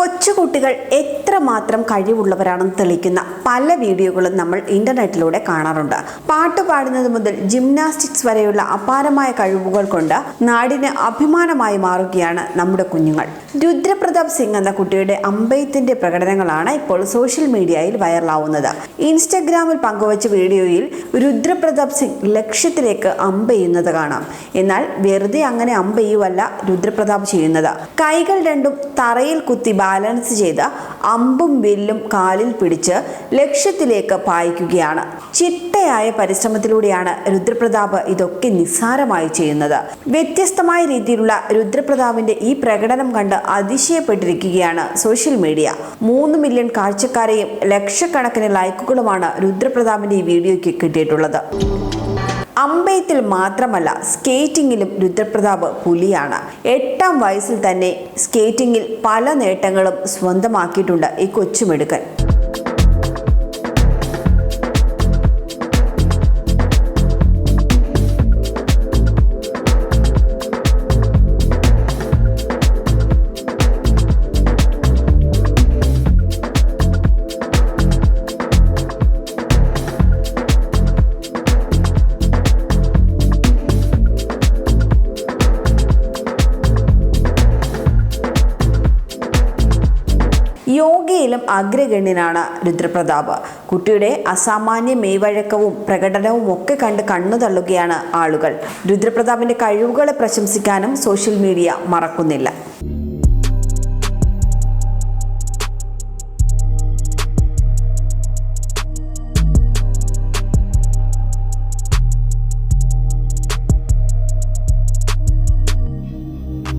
കൊച്ചുകുട്ടികൾ എത്രമാത്രം കഴിവുള്ളവരാണെന്ന് തെളിയിക്കുന്ന പല വീഡിയോകളും നമ്മൾ ഇന്റർനെറ്റിലൂടെ കാണാറുണ്ട്. പാട്ട് പാടുന്നത് മുതൽ ജിംനാസ്റ്റിക്സ് വരെയുള്ള അപാരമായ കഴിവുകൾ കൊണ്ട് നാടിന് അഭിമാനമായി മാറുകയാണ് നമ്മുടെ കുഞ്ഞുങ്ങൾ. രുദ്രപ്രതാപ് സിംഗ് എന്ന കുട്ടിയുടെ അമ്പെയ്ത്തിന്റെ പ്രകടനങ്ങളാണ് ഇപ്പോൾ സോഷ്യൽ മീഡിയയിൽ വൈറലാവുന്നത്. ഇൻസ്റ്റഗ്രാമിൽ പങ്കുവച്ച വീഡിയോയിൽ രുദ്രപ്രതാപ് സിംഗ് ലക്ഷ്യത്തിലേക്ക് അമ്പെയ്യുന്നത് കാണാം. എന്നാൽ വെറുതെ അങ്ങനെ അമ്പെയ്യുവല്ല രുദ്രപ്രതാപ് ചെയ്യുന്നത്. കൈകൾ രണ്ടും തറയിൽ കുത്തി ബാലൻസ് ചെയ്ത് അമ്പും വില്ലും കാലിൽ പിടിച്ച് ലക്ഷ്യത്തിലേക്ക് പായിക്കുകയാണ്. ചിട്ടയായ പരിശ്രമത്തിലൂടെയാണ് രുദ്രപ്രതാപ് ഇതൊക്കെ നിസ്സാരമായി ചെയ്യുന്നത്. വ്യത്യസ്തമായ രീതിയിലുള്ള രുദ്രപ്രതാപിന്റെ ഈ പ്രകടനം കണ്ട് അതിശയപ്പെട്ടിരിക്കുകയാണ് സോഷ്യൽ മീഡിയ. 3 മില്യൺ കാഴ്ചക്കാരെയും ലക്ഷക്കണക്കിന് ലൈക്കുകളുമാണ് രുദ്രപ്രതാപിന്റെ ഈ വീഡിയോയ്ക്ക് കിട്ടിയിട്ടുള്ളത്. അമ്പെയ്ത്തിൽ മാത്രമല്ല, സ്കേറ്റിംഗിലും രുദ്രപ്രതാപ് പുലിയാണ്. 8-ാം വയസ്സിൽ തന്നെ സ്കേറ്റിംഗിൽ പല നേട്ടങ്ങളും സ്വന്തമാക്കിയിട്ടുണ്ട് ഈ കൊച്ചുമിടുക്കൻ. യോഗയിലും അഗ്രഗണ്യനാണ് രുദ്രപ്രതാപ്. കുട്ടിയുടെ അസാമാന്യ മെയ്വഴക്കവും പ്രകടനവും ഒക്കെ കണ്ട് കണ്ണു തള്ളുകയാണ് ആളുകൾ. രുദ്രപ്രതാപിന്റെ കഴിവുകളെ പ്രശംസിക്കാനും സോഷ്യൽ മീഡിയ മറക്കുന്നില്ല.